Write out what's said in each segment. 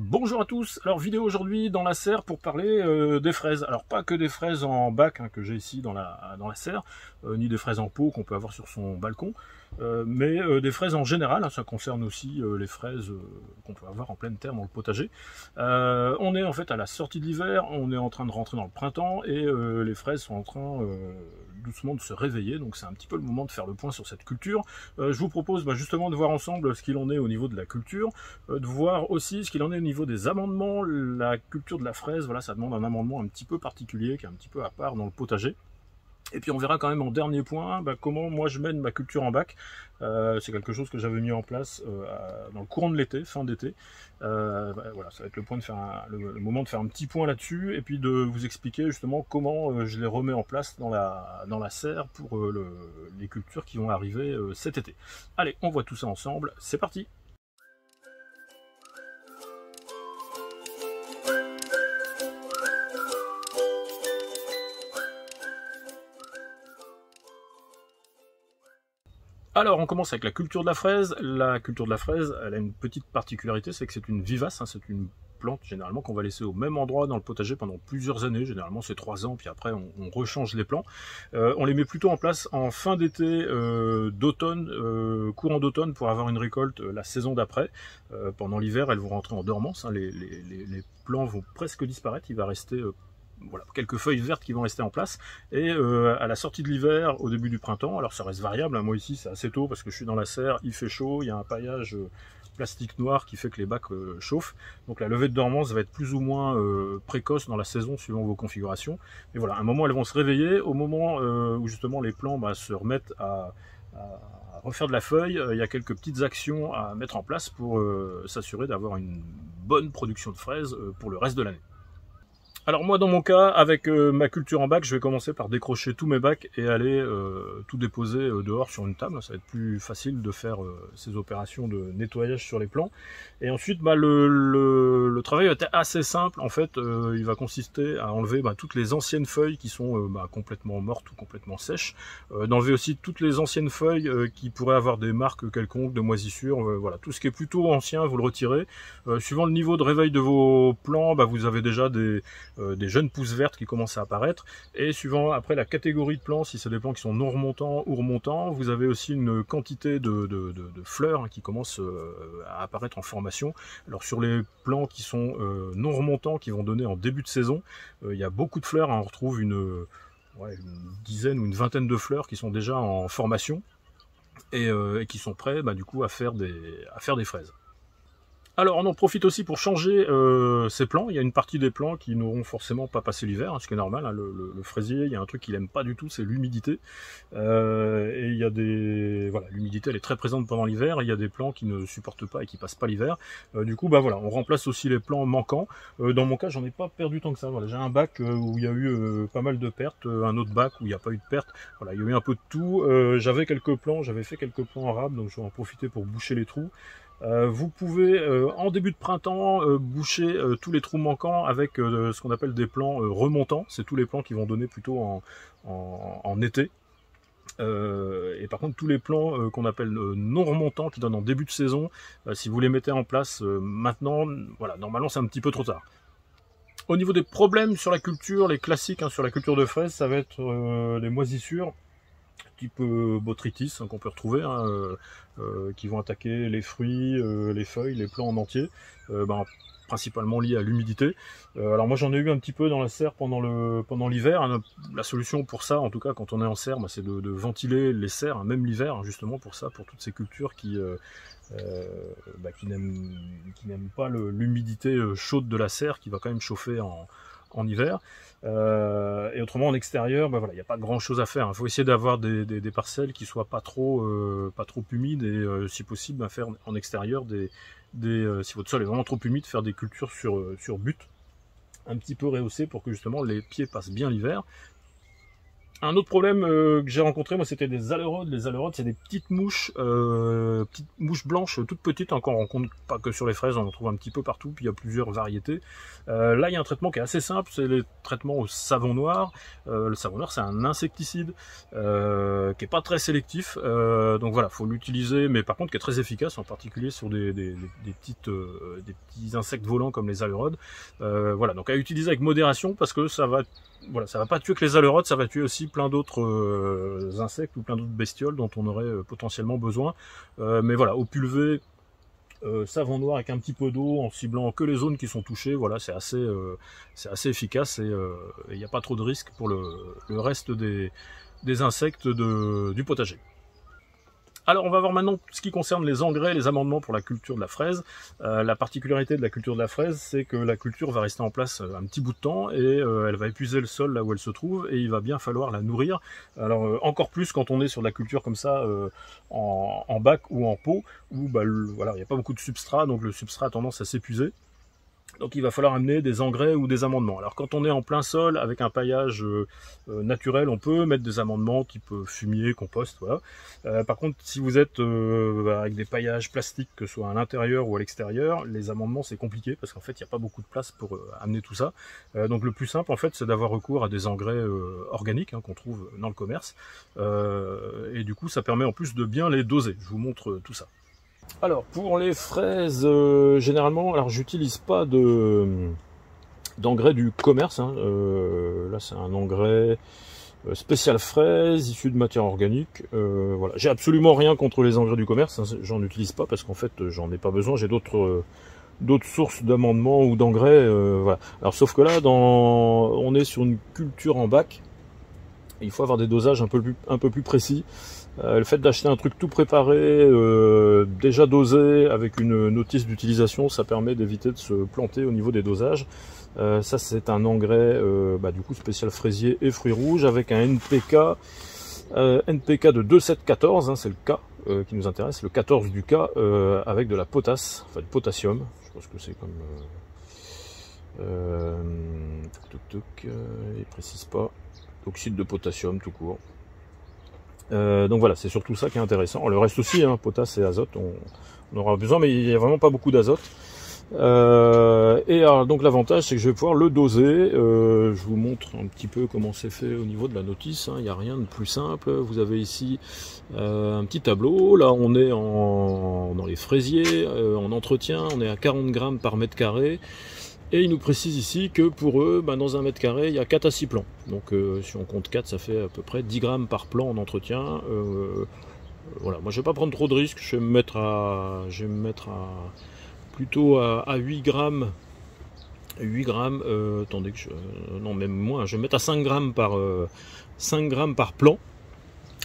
Bonjour à tous, alors vidéo aujourd'hui dans la serre pour parler des fraises. Alors pas que des fraises en bac que j'ai ici dans la serre, ni des fraises en pot qu'on peut avoir sur son balcon, mais des fraises en général, ça concerne aussi les fraises qu'on peut avoir en pleine terre dans le potager. On est en fait à la sortie de l'hiver, on est en train de rentrer dans le printemps et les fraises sont en train doucement de se réveiller, donc c'est un petit peu le moment de faire le point sur cette culture. Je vous propose justement de voir ensemble ce qu'il en est au niveau de la culture, de voir aussi ce qu'il en est au niveau des amendements. La culture de la fraise, voilà, ça demande un amendement un petit peu particulier, qui est un petit peu à part dans le potager. Et puis on verra quand même en dernier point comment moi je mène ma culture en bac. C'est quelque chose que j'avais mis en place dans le courant de l'été, fin d'été. Voilà, ça va être le point de faire le moment de faire un petit point là-dessus et puis de vous expliquer justement comment je les remets en place dans la serre pour les cultures qui vont arriver cet été. Allez, on voit tout ça ensemble, c'est parti! Alors on commence avec la culture de la fraise. La culture de la fraise, elle a une petite particularité, c'est que c'est une vivace, c'est une plante généralement qu'on va laisser au même endroit dans le potager pendant plusieurs années, généralement c'est 3 ans, puis après on rechange les plants. On les met plutôt en place en fin d'été, d'automne, courant d'automne pour avoir une récolte la saison d'après. Pendant l'hiver, elles vont rentrer en dormance, les plants vont presque disparaître, il va rester voilà, quelques feuilles vertes qui vont rester en place, et à la sortie de l'hiver, au début du printemps, alors ça reste variable, moi ici c'est assez tôt parce que je suis dans la serre, il fait chaud, il y a un paillage plastique noir qui fait que les bacs chauffent, donc la levée de dormance va être plus ou moins précoce dans la saison suivant vos configurations, et voilà, à un moment elles vont se réveiller, au moment où justement les plants se remettent à refaire de la feuille, il y a quelques petites actions à mettre en place pour s'assurer d'avoir une bonne production de fraises pour le reste de l'année. Alors moi dans mon cas, avec ma culture en bac, je vais commencer par décrocher tous mes bacs et aller tout déposer dehors sur une table. Ça va être plus facile de faire ces opérations de nettoyage sur les plants. Et ensuite, le travail va être assez simple. En fait, il va consister à enlever toutes les anciennes feuilles qui sont complètement mortes ou complètement sèches. D'enlever aussi toutes les anciennes feuilles qui pourraient avoir des marques quelconques de moisissure. Voilà, tout ce qui est plutôt ancien, vous le retirez. Suivant le niveau de réveil de vos plants, vous avez déjà des jeunes pousses vertes qui commencent à apparaître, et suivant après la catégorie de plants, si c'est des plants qui sont non remontants ou remontants, vous avez aussi une quantité de fleurs qui commencent à apparaître en formation. Alors sur les plants qui sont non remontants, qui vont donner en début de saison, il y a beaucoup de fleurs, on retrouve une dizaine ou une vingtaine de fleurs qui sont déjà en formation et qui sont prêts du coup à faire des fraises. Alors on en profite aussi pour changer ces plants. Il y a une partie des plants qui n'auront forcément pas passé l'hiver, ce qui est normal. Le fraisier, il y a un truc qu'il n'aime pas du tout, c'est l'humidité. Et il y a l'humidité elle est très présente pendant l'hiver, et il y a des plants qui ne supportent pas et qui passent pas l'hiver. Du coup, on remplace aussi les plants manquants. Dans mon cas, j'en ai pas perdu tant que ça. Voilà, j'ai un bac où il y a eu pas mal de pertes, un autre bac où il n'y a pas eu de pertes. Voilà, il y a eu un peu de tout. J'avais fait quelques plants en rab, donc je vais en profiter pour boucher les trous. Vous pouvez en début de printemps boucher tous les trous manquants avec ce qu'on appelle des plants remontants. C'est tous les plants qui vont donner plutôt en été. Et par contre tous les plants qu'on appelle non remontants, qui donnent en début de saison, si vous les mettez en place maintenant, voilà, normalement c'est un petit peu trop tard. Au niveau des problèmes sur la culture, les classiques sur la culture de fraises, ça va être les moisissures type botrytis qu'on peut retrouver, qui vont attaquer les fruits, les feuilles, les plants en entier, principalement liés à l'humidité. Alors moi j'en ai eu un petit peu dans la serre pendant l'hiver. La solution pour ça, en tout cas quand on est en serre, c'est de ventiler les serres, même l'hiver, justement pour ça, pour toutes ces cultures qui n'aiment pas l'humidité chaude de la serre, qui va quand même chauffer en hiver. Et autrement en extérieur, il n'y a pas grand chose à faire. Il faut essayer d'avoir des parcelles qui soient pas trop humides, et si possible faire en extérieur si votre sol est vraiment trop humide, faire des cultures sur butte un petit peu rehaussées pour que justement les pieds passent bien l'hiver. Un autre problème que j'ai rencontré, moi, c'était des alérodes. Les alérodes, c'est des petites mouches blanches, toutes petites, hein, qu'on rencontre pas que sur les fraises, on en trouve un petit peu partout, puis il y a plusieurs variétés. Là, il y a un traitement qui est assez simple, c'est les traitements au savon noir. Le savon noir, c'est un insecticide qui est pas très sélectif, donc voilà, faut l'utiliser, mais par contre qui est très efficace, en particulier sur des petits insectes volants comme les alérodes. Voilà, donc à utiliser avec modération, parce que ça va pas tuer que les alérodes, ça va tuer aussi plein d'autres insectes ou plein d'autres bestioles dont on aurait potentiellement besoin. Mais voilà, au pulvé, savon noir avec un petit peu d'eau en ciblant que les zones qui sont touchées, voilà, c'est assez efficace et il n'y a pas trop de risques pour le reste des insectes du potager. Alors on va voir maintenant ce qui concerne les engrais, les amendements pour la culture de la fraise. La particularité de la culture de la fraise, c'est que la culture va rester en place un petit bout de temps et elle va épuiser le sol là où elle se trouve et il va bien falloir la nourrir. Alors encore plus quand on est sur de la culture comme ça en bac ou en pot, où voilà, il n'y a pas beaucoup de substrat, donc le substrat a tendance à s'épuiser. Donc il va falloir amener des engrais ou des amendements. Alors quand on est en plein sol avec un paillage naturel, on peut mettre des amendements type fumier, compost, voilà. Par contre, si vous êtes avec des paillages plastiques, que ce soit à l'intérieur ou à l'extérieur, les amendements c'est compliqué parce qu'en fait il n'y a pas beaucoup de place pour amener tout ça. Donc le plus simple en fait c'est d'avoir recours à des engrais organiques qu'on trouve dans le commerce. Et du coup ça permet en plus de bien les doser. Je vous montre tout ça. Alors pour les fraises, généralement, alors j'utilise pas d'engrais du commerce. Là c'est un engrais spécial fraise, issu de matière organique. Voilà, j'ai absolument rien contre les engrais du commerce. J'en utilise pas parce qu'en fait j'en ai pas besoin. J'ai d'autres sources d'amendements ou d'engrais. Voilà. Alors sauf que là, on est sur une culture en bac. Il faut avoir des dosages un peu plus précis. Le fait d'acheter un truc tout préparé, déjà dosé, avec une notice d'utilisation, ça permet d'éviter de se planter au niveau des dosages. Ça c'est un engrais du coup spécial fraisier et fruits rouges avec un NPK de 2,7,14, c'est le K qui nous intéresse, le 14 du K, avec de la potasse, enfin du potassium, je pense que c'est comme... il précise pas, oxyde de potassium tout court. Donc voilà, c'est surtout ça qui est intéressant. Le reste aussi, potasse et azote, on aura besoin, mais il n'y a vraiment pas beaucoup d'azote. Et alors, donc l'avantage, c'est que je vais pouvoir le doser. Je vous montre un petit peu comment c'est fait au niveau de la notice. Il n'y a rien de plus simple. Vous avez ici un petit tableau. Là, on est dans les fraisiers, en entretien. On est à 40 grammes par mètre carré. Et il nous précise ici que pour eux, dans un mètre carré, il y a 4 à 6 plants. Donc si on compte 4, ça fait à peu près 10 grammes par plan en entretien. Voilà, moi je vais pas prendre trop de risques, je vais me mettre plutôt à 8 grammes. 8 grammes, attendez que non, même moins, je vais me mettre à 5 grammes par plan.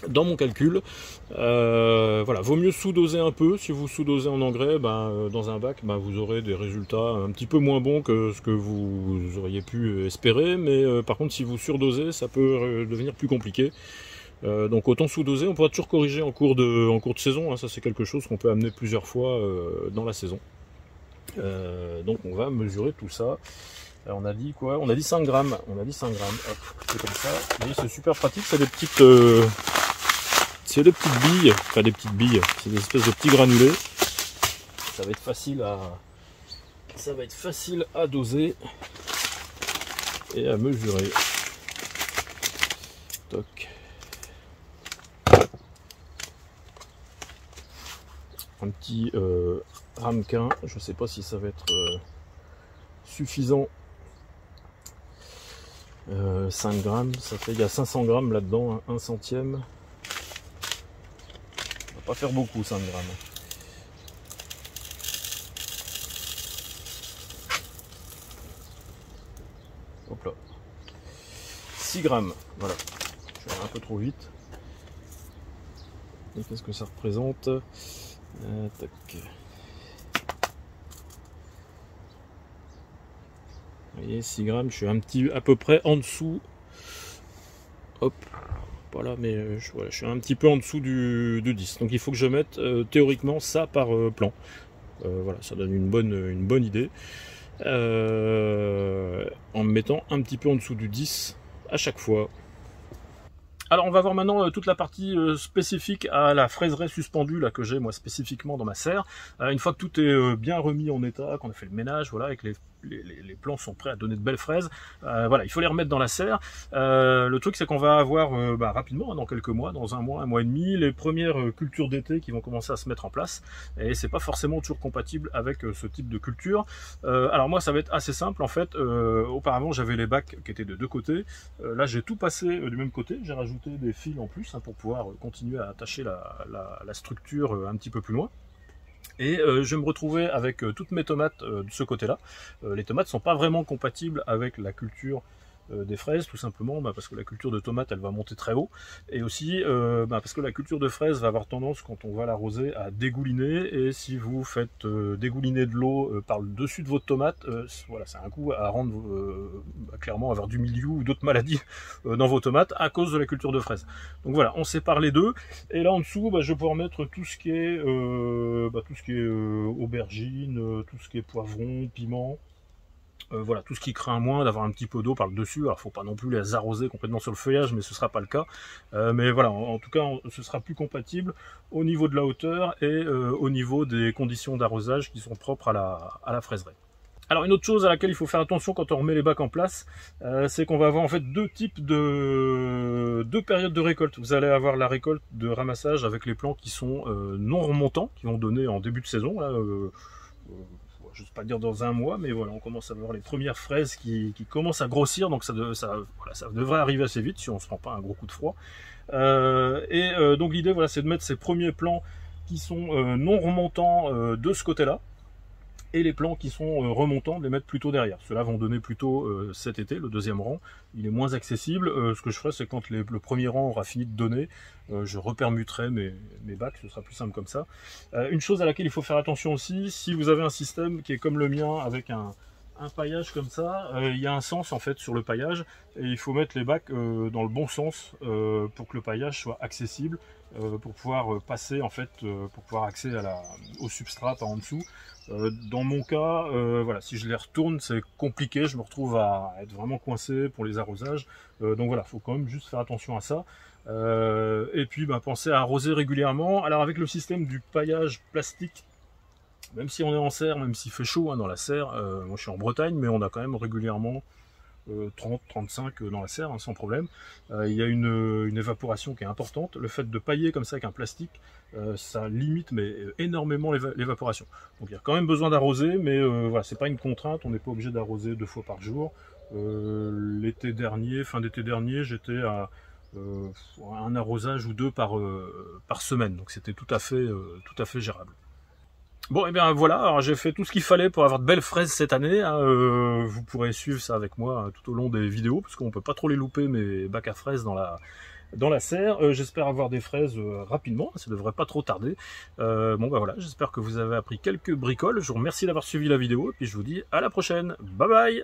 Dans mon calcul, voilà, vaut mieux sous-doser un peu. Si vous sous-dosez en engrais, dans un bac, vous aurez des résultats un petit peu moins bons que ce que vous auriez pu espérer. Mais par contre, si vous surdosez, ça peut devenir plus compliqué. Donc autant sous-doser. On pourra toujours corriger en cours de saison. Ça, c'est quelque chose qu'on peut amener plusieurs fois dans la saison. Donc on va mesurer tout ça. Alors, on a dit quoi? On a dit 5 grammes. On a dit 5 grammes. Hop, c'est comme ça. Vous voyez, c'est super pratique. C'est des petites billes. Enfin, des petites billes. C'est des espèces de petits granulés. Ça va être facile à doser et à mesurer. Toc. Un petit ramequin. Je ne sais pas si ça va être suffisant. 5 grammes, ça fait, il y a 500 grammes là-dedans, 1 centième. On va pas faire beaucoup, 5 grammes. Hop là. 6 grammes, voilà. Je vais aller un peu trop vite. Et qu'est-ce que ça représente? Tac. Vous voyez, 6 grammes, je suis à peu près en dessous. Hop, pas là, mais voilà, je suis un petit peu en dessous du 10. Donc il faut que je mette théoriquement ça par plan. Voilà, ça donne une bonne idée. En me mettant un petit peu en dessous du 10 à chaque fois. Alors on va voir maintenant toute la partie spécifique à la fraiseraie suspendue là que j'ai moi spécifiquement dans ma serre. Une fois que tout est bien remis en état, qu'on a fait le ménage, voilà, et que les plants sont prêts à donner de belles fraises, voilà, il faut les remettre dans la serre. Le truc c'est qu'on va avoir rapidement, dans quelques mois, dans un mois et demi, les premières cultures d'été qui vont commencer à se mettre en place. Et c'est pas forcément toujours compatible avec ce type de culture. Alors moi ça va être assez simple en fait. Auparavant j'avais les bacs qui étaient de deux côtés. Là j'ai tout passé du même côté, j'ai rajouté des fils en plus pour pouvoir continuer à attacher la structure un petit peu plus loin. Et je vais me retrouver avec toutes mes tomates de ce côté-là. Les tomates sont pas vraiment compatibles avec la culture des fraises, tout simplement parce que la culture de tomates elle va monter très haut, et aussi parce que la culture de fraises va avoir tendance, quand on va l'arroser, à dégouliner, et si vous faites dégouliner de l'eau par le dessus de votre tomate, voilà, c'est un coup à rendre clairement avoir du mildiou ou d'autres maladies dans vos tomates à cause de la culture de fraises. Donc voilà, on sépare les deux, et là en dessous je vais pouvoir mettre tout ce qui est aubergine, tout ce qui est poivron, piment. Voilà, tout ce qui craint moins d'avoir un petit peu d'eau par le dessus. Alors faut pas non plus les arroser complètement sur le feuillage, mais ce sera pas le cas. Mais voilà, en tout cas ce sera plus compatible au niveau de la hauteur et au niveau des conditions d'arrosage qui sont propres à la fraiserie. Alors une autre chose à laquelle il faut faire attention quand on remet les bacs en place, c'est qu'on va avoir en fait deux périodes de récolte. Vous allez avoir la récolte de ramassage avec les plants qui sont non remontants, qui vont donner en début de saison, là, je ne sais pas dire dans un mois, mais voilà, on commence à voir les premières fraises qui commencent à grossir, donc ça devrait arriver assez vite si on ne se prend pas un gros coup de froid. Donc l'idée, voilà, c'est de mettre ces premiers plants qui sont non remontants de ce côté-là, et les plants qui sont remontants, de les mettre plutôt derrière. Ceux-là vont donner plutôt cet été, le deuxième rang. Il est moins accessible. Ce que je ferai, c'est quand le premier rang aura fini de donner, je repermuterai mes bacs, ce sera plus simple comme ça. Une chose à laquelle il faut faire attention aussi, si vous avez un système qui est comme le mien, avec un paillage comme ça, il y a un sens en fait sur le paillage, et il faut mettre les bacs dans le bon sens pour que le paillage soit accessible, pour pouvoir passer en fait, pour pouvoir accéder au substrat par en dessous. Dans mon cas, voilà, si je les retourne, c'est compliqué, je me retrouve à être vraiment coincé pour les arrosages. Donc voilà, il faut quand même juste faire attention à ça. Et puis penser à arroser régulièrement. Alors avec le système du paillage plastique, même si on est en serre, même s'il fait chaud dans la serre, moi je suis en Bretagne, mais on a quand même régulièrement 30-35 dans la serre, sans problème. Il y a une évaporation qui est importante. Le fait de pailler comme ça avec un plastique, ça limite énormément l'évaporation. Donc il y a quand même besoin d'arroser, mais voilà, c'est pas une contrainte, on n'est pas obligé d'arroser 2 fois par jour. L'été dernier, fin d'été dernier, j'étais à un arrosage ou 2 par semaine, donc c'était tout à fait gérable. Bon, et bien voilà, alors j'ai fait tout ce qu'il fallait pour avoir de belles fraises cette année. Vous pourrez suivre ça avec moi tout au long des vidéos, parce qu'on peut pas trop les louper, mes bacs à fraises dans la serre. J'espère avoir des fraises rapidement, ça devrait pas trop tarder. Voilà, j'espère que vous avez appris quelques bricoles. Je vous remercie d'avoir suivi la vidéo, et puis je vous dis à la prochaine. Bye bye!